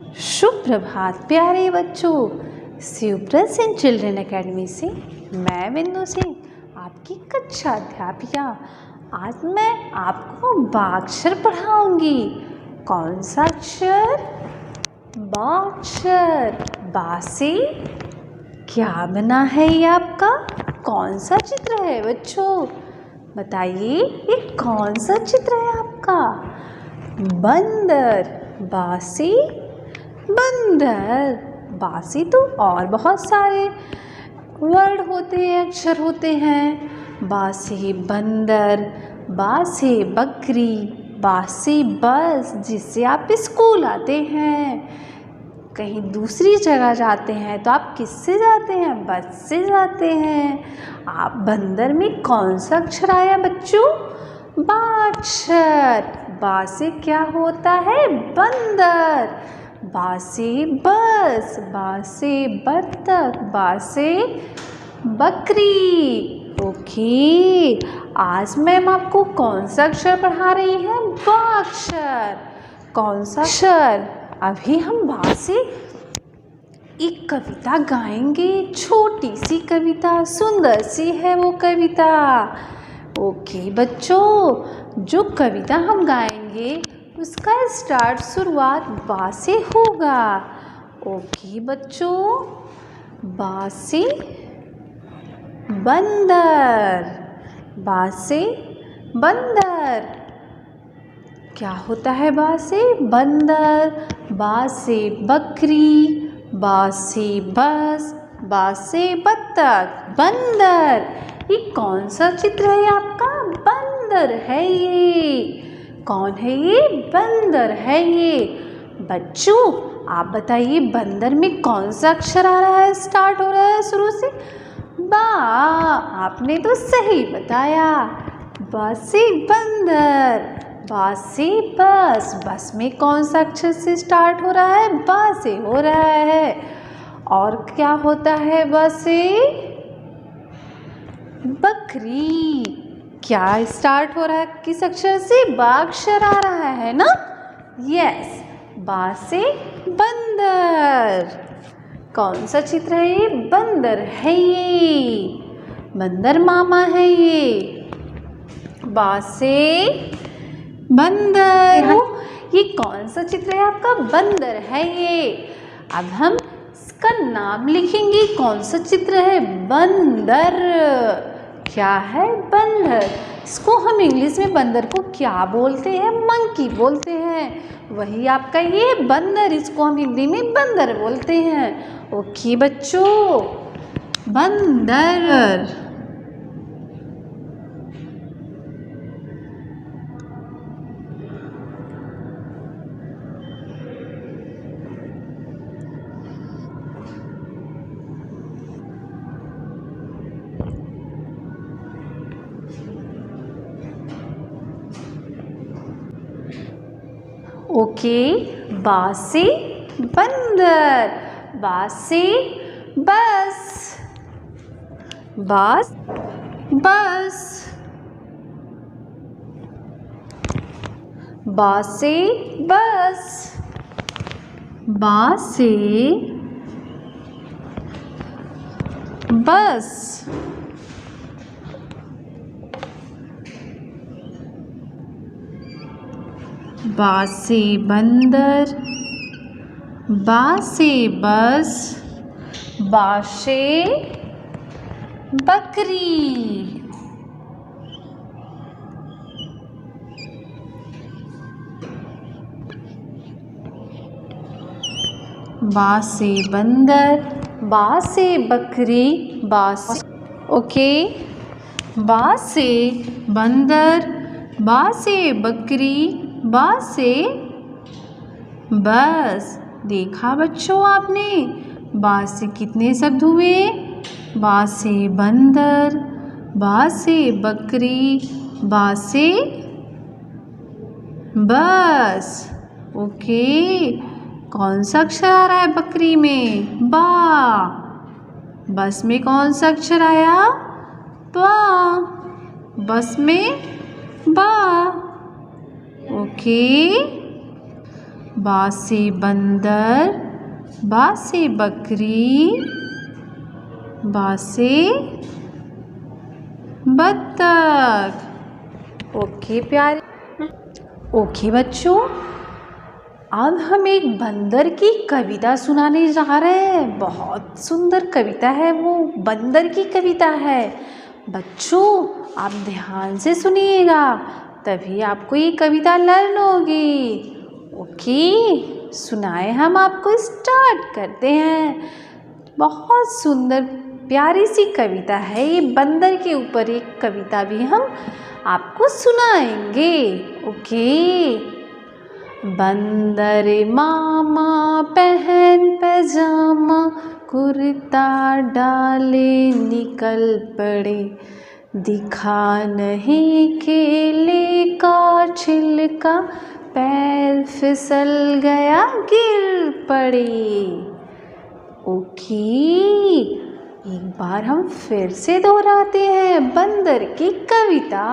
सुप्रभात प्यारे बच्चों। शिवप्रसन्न चिल्ड्रन एकेडमी से मैं बिंदु सिंह आपकी कक्षा अध्यापिका। आज मैं आपको बाक्षर पढ़ाऊंगी। कौन सा अक्षर? बाक्षर। बा से क्या बना है ये आपका? कौन सा चित्र है बच्चों? बताइए ये कौन सा चित्र है आपका? बंदर। बा से बंदर। बा से तो और बहुत सारे वर्ड होते हैं, अक्षर होते हैं। बा से बंदर, बा से बकरी, बा से बस जिससे आप स्कूल आते हैं। कहीं दूसरी जगह जाते हैं तो आप किससे जाते हैं? बस से जाते हैं। आप बंदर में कौन सा अक्षर आया बच्चों? बा अक्षर। बा से क्या होता है? बंदर। बा से बस, बा से बत्तख, बा से बकरी। ओके, आज मैम आपको कौन सा अक्षर पढ़ा रही है? बा अक्षर। कौन सा अक्षर? अभी हम बा से एक कविता गाएंगे, छोटी सी कविता, सुंदर सी है वो कविता। ओके बच्चों, जो कविता हम गाएंगे उसका स्टार्ट शुरुआत बा से होगा। ओके बच्चों, बा से बंदर। बा से बंदर। क्या होता है बा से? बंदर। बा से बकरी, बा से बस, बा से बत्तख। बंदर। ये कौन सा चित्र है आपका? बंदर है ये। कौन है ये? बंदर है ये। बच्चों आप बताइए बंदर में कौन सा अक्षर आ रहा है, स्टार्ट हो रहा है शुरू से? बा। आपने तो सही बताया। बा से बंदर, बा से बस। बस में कौन सा अक्षर से स्टार्ट हो रहा है? बा से हो रहा है। और क्या होता है बा से? बकरी। क्या स्टार्ट हो रहा है किस अक्षर से? बा अक्षर आ रहा है ना? यस, बा से बंदर। कौन सा चित्र है ये? बंदर है ये। बंदर मामा है ये। बा से बंदर। ये कौन सा चित्र है आपका? बंदर है ये। अब हम इसका नाम लिखेंगे। कौन सा चित्र है? बंदर। क्या है? बंदर। इसको हम इंग्लिश में बंदर को क्या बोलते हैं? मंकी बोलते हैं। वही आपका ये बंदर, इसको हम हिंदी में बंदर बोलते हैं। ओके बच्चों, बंदर। ओके, बा से बंदर, बा से बस, बस बस, बा से बस, बा से बस, बा से बंदर, बा से बस, बा से बकरी। बा से बंदर, बा से बकरी, बा से ओके, बा से बंदर, बा से बकरी, बा से बस। देखा बच्चों आपने, बा से कितने शब्द हुए? बा से बंदर, बा से बकरी, बा से बस। ओके, कौन सा अक्षर आ रहा है बकरी में? बा। बस में कौन सा अक्षर आया? बा। बस में बा। ओके, बा से बंदर, बा से बकरी, बा से बत्तख। ओके प्यारे, ओके बच्चों, अब हम एक बंदर की कविता सुनाने जा रहे हैं। बहुत सुंदर कविता है, वो बंदर की कविता है। बच्चों आप ध्यान से सुनिएगा, तभी आपको ये कविता लर्न होगी। ओके, सुनाए हम आपको, स्टार्ट करते हैं। बहुत सुंदर प्यारी सी कविता है ये, बंदर के ऊपर एक कविता भी हम आपको सुनाएंगे। ओके। बंदर मामा पहन पैजामा, कुर्ता डाले निकल पड़े, दिखा नहीं केले का छिलका, पैर फिसल गया गिर पड़े। ओके, एक बार हम फिर से दोहराते हैं बंदर की कविता।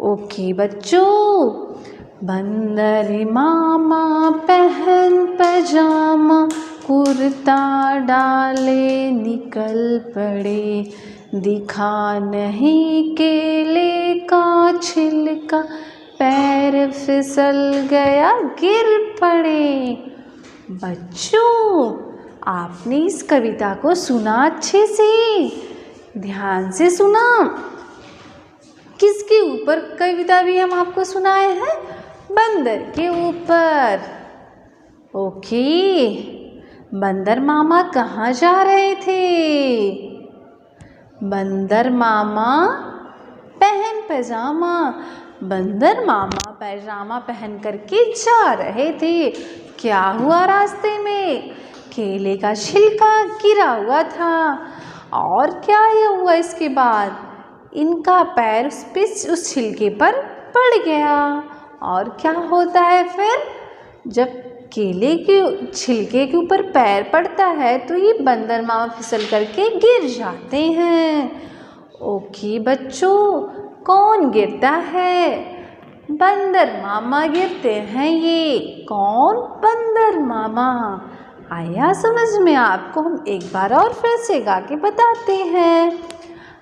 ओके बच्चों, बंदर मामा पहन पैजामा, कुर्ता डाले निकल पड़े, दिखा नहीं केले का छिलका, पैर फिसल गया गिर पड़े। बच्चों आपने इस कविता को सुना अच्छे से, ध्यान से सुना। किसके ऊपर कविता भी हम आपको सुनाए हैं? बंदर के ऊपर। ओके, बंदर मामा कहाँ जा रहे थे? बंदर मामा पहन पैजामा, बंदर मामा पैजामा पहन करके जा रहे थे। क्या हुआ रास्ते में? केले का छिलका गिरा हुआ था। और क्या हुआ इसके बाद? इनका पैर उस छिलके पर पड़ गया। और क्या होता है फिर? जब केले के छिलके के ऊपर पैर पड़ता है तो ये बंदर मामा फिसल करके गिर जाते हैं। ओके बच्चों, कौन गिरता है? बंदर मामा गिरते हैं। ये कौन? बंदर मामा। आया समझ में आपको? हम एक बार और फिर से गा के बताते हैं।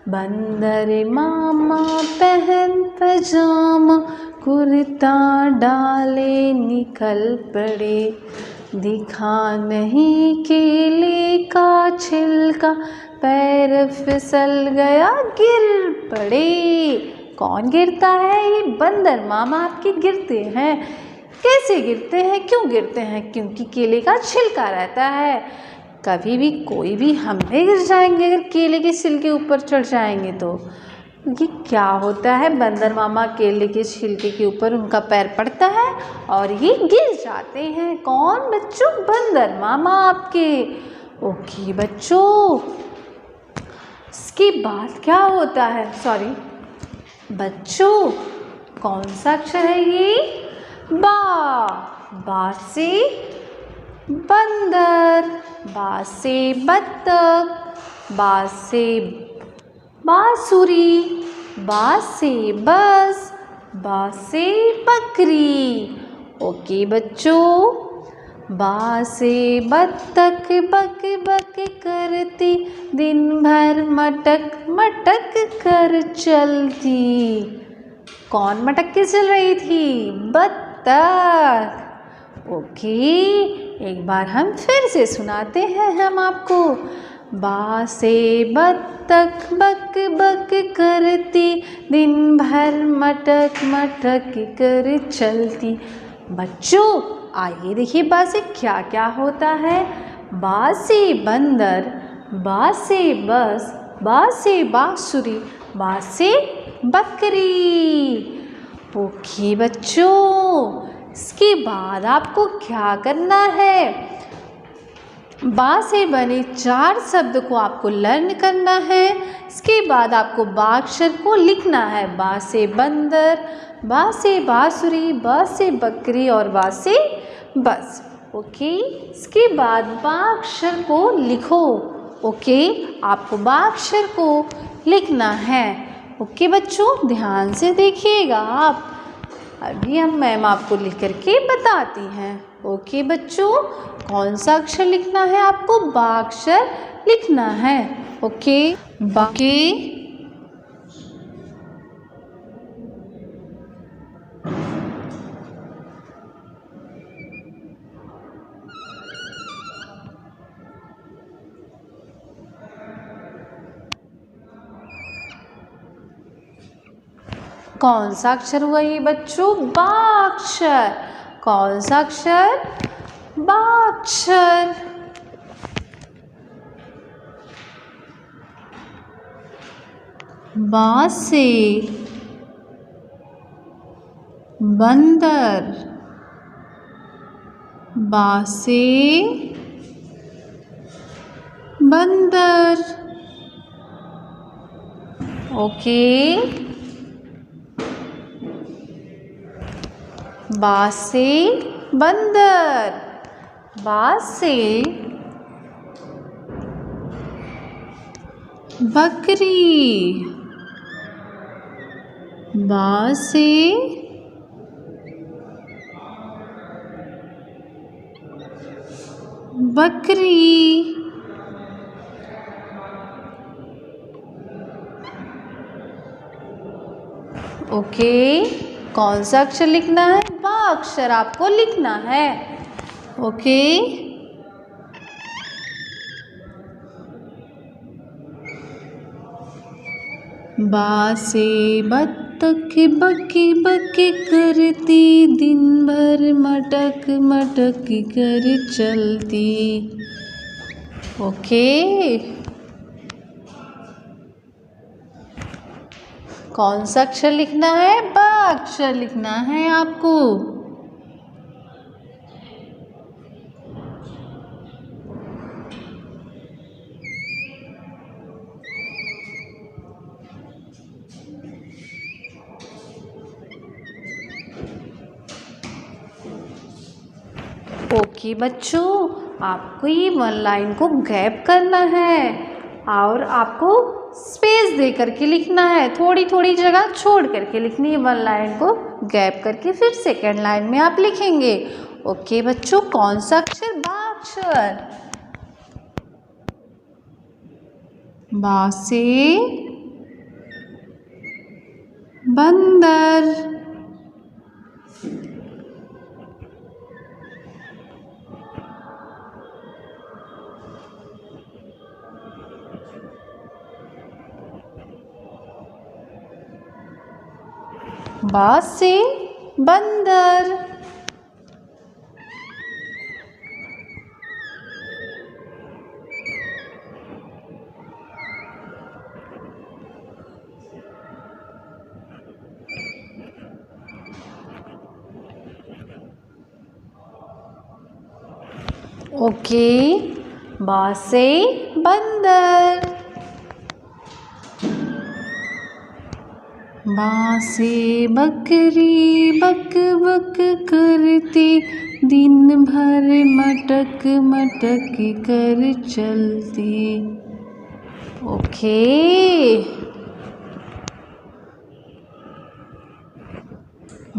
बंदर मामा पहन पैजामा, कुर्ता डाले निकल पड़े, दिखा नहीं केले का छिलका, पैर फिसल गया गिर पड़े। कौन गिरता है? ये बंदर मामा आपके गिरते हैं। कैसे गिरते हैं? क्यों गिरते हैं? क्योंकि केले का छिलका रहता है। कभी भी कोई भी हम भी गिर जाएंगे अगर केले के छिलके ऊपर चढ़ जाएंगे तो। ये क्या होता है? बंदर मामा केले के छिलके के ऊपर उनका पैर पड़ता है और ये गिर जाते हैं। कौन बच्चों? बंदर मामा आपके। ओके बच्चों, इसके बाद क्या होता है? सॉरी बच्चों, कौन सा अक्षर है ये? बा। बा से बंदर, बा से बत्तख, बा से बांसुरी, बा से बस, बा से बकरी। ओके बच्चों, बा से बत्तख बक बक करती, दिन भर मटक मटक कर चलती। कौन मटक के चल रही थी? बत्तख। ओके, एक बार हम फिर से सुनाते हैं हम आपको। बा से बत्तख बक बक करती, दिन भर मटक मटक कर चलती। बच्चों आइए देखिए बा से क्या क्या होता है। बा से बंदर, बा से बस, बा से बांसुरी, बा से बकरी। ओके बच्चों, इसके बाद आपको क्या करना है? बा से बने 4 शब्द को आपको लर्न करना है। इसके बाद आपको बा अक्षर को लिखना है। बा से बंदर, बा से बांसुरी, बा से बकरी और बा से बस। ओके, इसके बाद बा अक्षर को लिखो। ओके, आपको बा अक्षर को लिखना है। ओके बच्चों, ध्यान से देखिएगा आप। अभी हम मैम आपको लिख करके बताती हैं। ओके बच्चों, कौन सा अक्षर लिखना है आपको? बा अक्षर लिखना है। ओके बाकी कौन सा अक्षर हुआ ये बच्चों? बा अक्षर। कौन सा अक्षर? बा अक्षर। बा से बंदर। बा से बंदर। ओके बा से बंदर। बा से बकरी। बा से बकरी। ओके कौन सा अक्षर लिखना है? बा अक्षर आपको लिखना है। ओके बा से बत्तख बके बके करती, दिन भर मटक मटक कर चलती। ओके कौन सा अक्षर लिखना है? बा अक्षर लिखना है आपको। ओके बच्चों, आपको ये वन लाइन को गैप करना है और आपको स्पेस दे करके लिखना है। थोड़ी थोड़ी जगह छोड़ करके लिखनी है। वन लाइन को गैप करके फिर सेकंड लाइन में आप लिखेंगे। ओके बच्चों, कौन सा अक्षर? बा अक्षर। बा से बंदर। बा से बंदर। ओके बा से बंदर। बा से बकरी बक बक करती, दिन भर मटक मटक कर चलती। ओके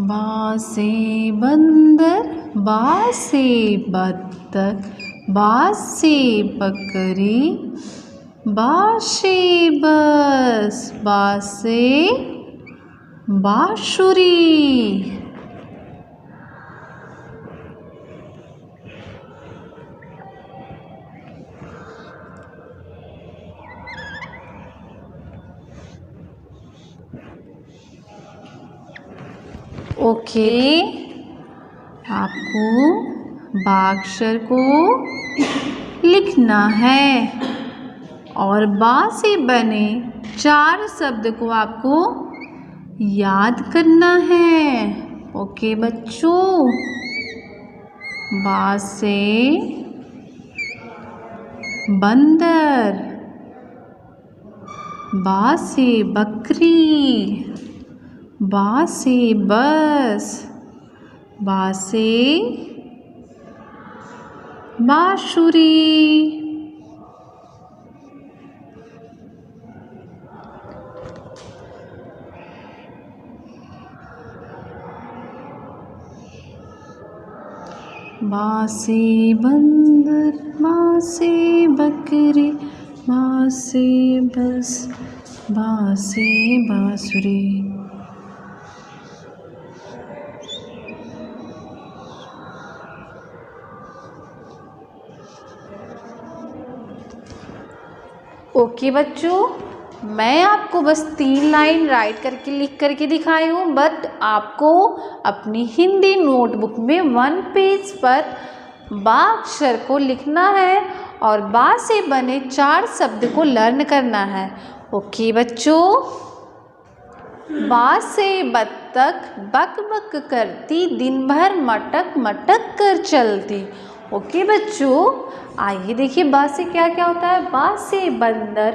बा से बंदर। बा से बत्तख। बा से बकरी। बा से बस। बा से बांसुरी। ओके आपको बा अक्षर को लिखना है और बा से बने 4 शब्द को आपको याद करना है। ओके बच्चों, बा से बंदर। बा से बकरी। बा से बस। बा से बांसुरी। बा से बंदर, बा से बकरी, बा से बस, बा से बांसुरी। ओके बच्चों, मैं आपको बस 3 लाइन राइट करके लिख करके दिखाई हूँ, बट आपको अपनी हिंदी नोटबुक में 1 पेज पर बा अक्षर को लिखना है और बा से बने 4 शब्द को लर्न करना है। ओके बच्चों, बा से बत्तख बक बक करती, दिन भर मटक मटक कर चलती। ओके बच्चों, आइए देखिए बा से क्या क्या होता है। बा से बंदर,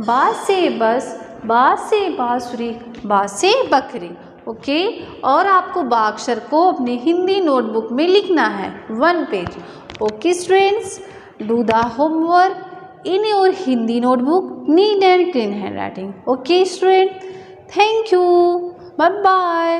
बा से बस, बा से बांसुरी, बा से बकरी। ओके, और आपको बा अक्षर को अपनी हिंदी नोटबुक में लिखना है 1 page. Okay students, do the homework in your Hindi notebook, neat and clean handwriting. Okay student, thank you, bye bye.